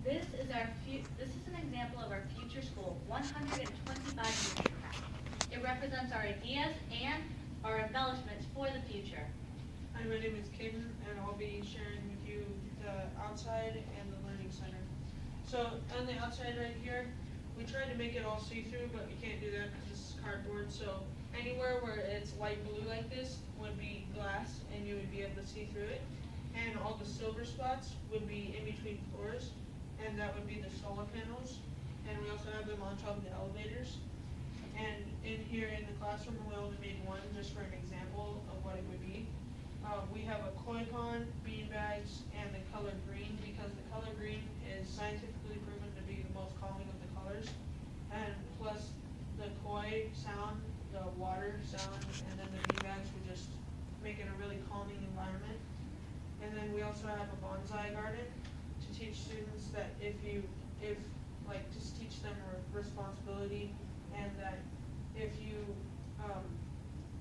This is an example of our future school 125 years from now. It represents our ideas and our embellishments for the future. Hi, my name is Caden, and I'll be sharing with you the outside and the learning center. So on the outside right here, we tried to make it all see-through, but you can't do that because this is cardboard. So anywhere where it's light blue like this would be glass, and you would be able to see through it. And all the silver spots would be in between floors, and that would be the solar panels. And we also have them on top of the elevators. And in here in the classroom, we only made one just for an example of what it would be. We have a koi pond, bean bags, and the color green, because the color green is scientifically proven to be the most calming of the colors. And plus the koi sound, the water sound, and then the bean bags would just make it a really calming environment. And then we also have a bonsai garden to teach students that just teach them responsibility, and that if you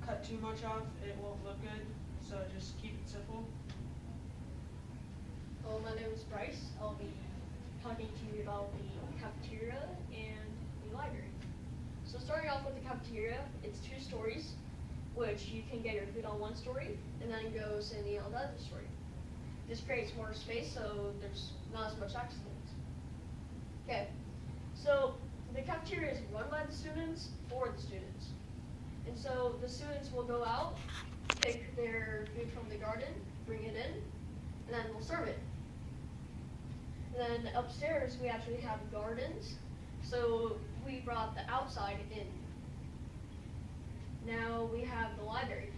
cut too much off, it won't look good. So just keep it simple. Hello, my name is Bryce. I'll be talking to you about the cafeteria and the library. So starting off with the cafeteria, it's 2 stories, which you can get your food on one story, and then it goes in the other story. This creates more space, so there's not as much accidents. Okay, so the cafeteria is run by the students for the students. And so the students will go out, pick their food from the garden, bring it in, and then we'll serve it. And then upstairs we actually have gardens, so we brought the outside in. Now we have the library.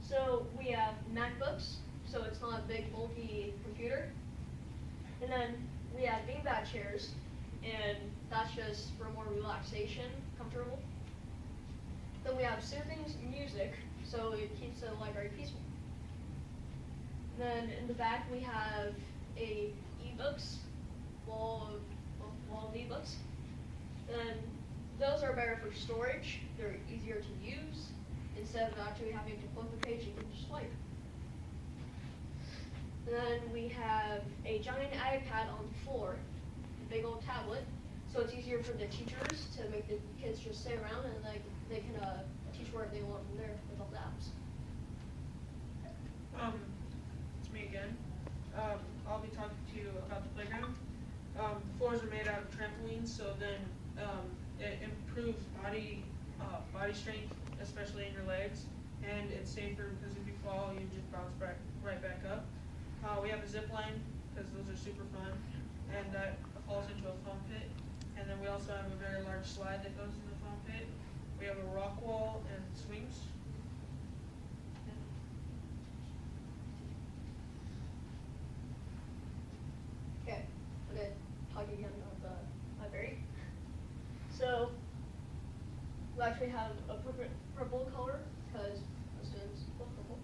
So we have MacBooks, so it's not a big bulky computer. And then we have beanbag chairs, and that's just for more relaxation, comfortable. Then we have soothing music, so it keeps the library peaceful. And then in the back we have a wall of ebooks. And those are better for storage. They're easier to use. Instead of actually having to flip the page, you can just swipe. And then we have a giant iPad on the floor, a big old tablet, so it's easier for the teachers to make the kids just stay around, and they can teach wherever they want from there with all the apps. It's me again. I'll be talking to you about the playground. Floors are made out of trampolines, so then it improves body strength, especially in your legs, and it's safer because if you fall, you just bounce right back up. We have a zip line because those are super fun, and that falls into a foam pit. And then we also have a very large slide that goes in the foam pit. We have a rock wall and swings. Okay, I'm going to talk again about the library. So we actually have a purple color because the students love purple.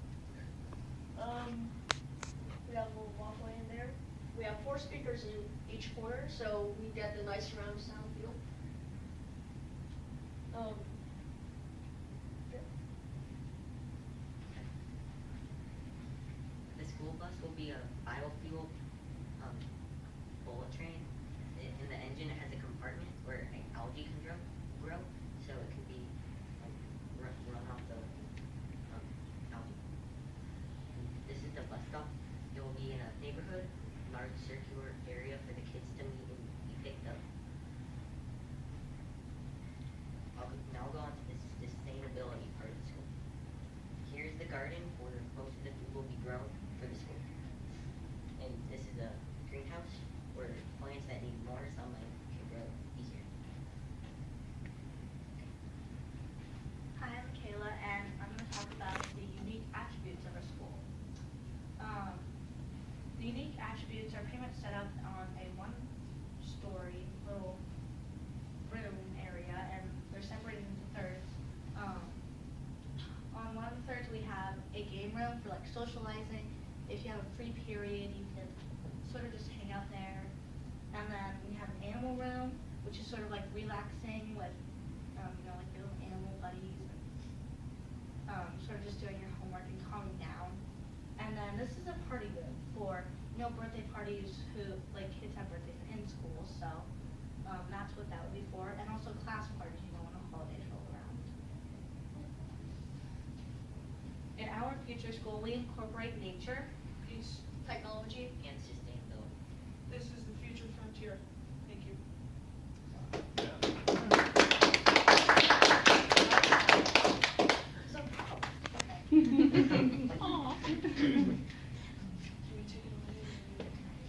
We have a little walkway in there. We have 4 speakers in each corner, so we get the nice surround sound feel. The school bus will be a biofuel bullet train. In the engine, it has a compartment where algae can grow, so it can be run off the algae. And this is the bus stop. It will be in a neighborhood, large circular area for the kids to meet and be picked up. Now I'll go on to the sustainability part of the school. Here's the garden where most of the food will be grown for the school. And this is a greenhouse where plants that need more sunlight can grow easier. Hi, I'm Kayla, and I'm going to talk about the unique attributes of our school. The unique attributes are pretty much set up on a 1-story little room area, and they're separated into thirds. On one of the thirds, we have a game room for like socializing. If you have a free period, you can sort of just hang out there. And then we have an animal room, which is sort of like relaxing with, like your little animal buddies, and sort of just doing your homework and calming down. And then this is a party room for, birthday parties who, like, kids have birthdays in school, so, that's what that would be for, and also class parties, you know, when the holidays roll around. In our future school, we incorporate nature, Peace. Technology. And sustainability. This is the future frontier. Thank you. So proud. Aw. Can we take it away?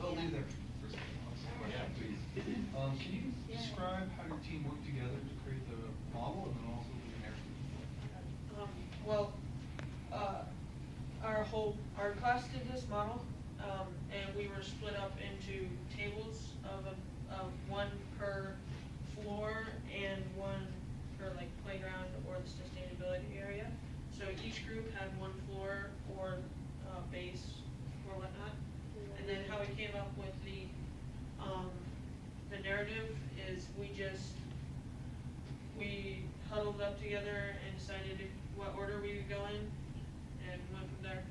I'll leave there for a second. Yeah, please. Can you describe how your team worked together to create the model and then also the narrative? Well, our class did this model, and we were split up into tables of one per floor and one per like playground or the sustainability area. So each group had one floor or base or whatnot. And then how we came up with the narrative is we huddled up together and decided what order we would go in and went from there.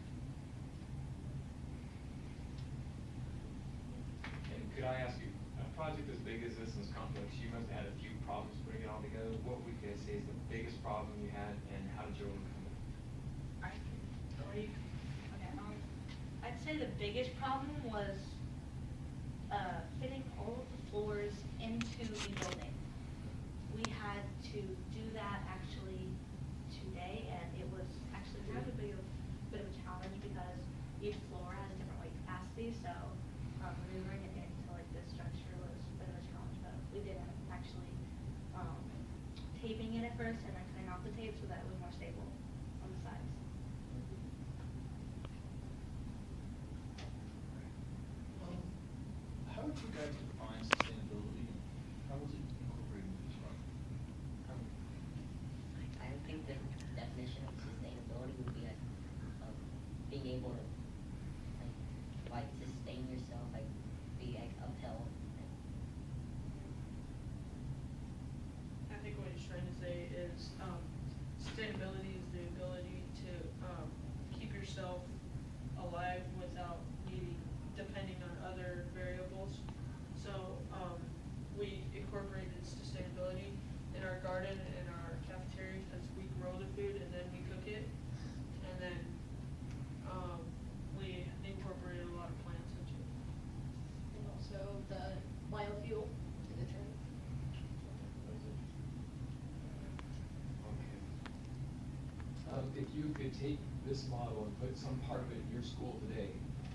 And could I ask you, a project as big as this and as complex, you must have had a few problems putting it all together. What would you guys say is the biggest problem you had, and how did you overcome it? Okay, I'd say the biggest problem was fitting all of the floors into the building. We had to do that actually today, and it was actually kind of a bit of a challenge because each floor has a different weight capacity, so maneuvering it into like this structure was a bit of a challenge, but we did end up actually taping it at first and then cutting off the tape so that it was more stable on the sides. How would you guys define sustainability? How was it incorporated into this project? I think the definition of sustainability would be like being able to like sustain yourself, like be like upheld. I think what he's trying to say is sustainability is the ability to keep yourself alive without depending on other variables. So we incorporated sustainability in our garden and our cafeteria because we grow the food and then we cook it, and then we incorporated a lot of plants into it. And also the biofuel to the term. Okay. If you could take this model and put some part of it in your school today,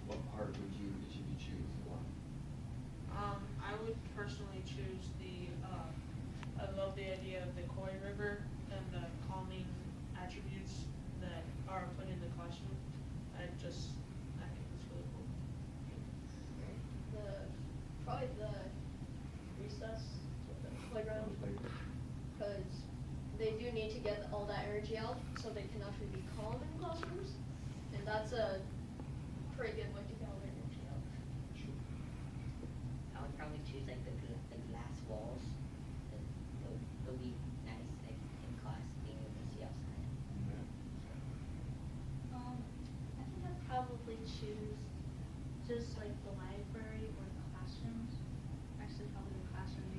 what part would you choose and why? I would personally choose I love the idea of the Koi River and the calming attributes that are put in the classroom. I think it's really cool. Probably the recess, the playground, because they do need to get all that energy out so they can actually be calm in classrooms, and that's a pretty good way to get all the energy out. I would probably choose like the glass walls. They'll be nice like in class, being able to see outside. I think I'd probably choose just like the library or the classrooms. Actually, probably the classroom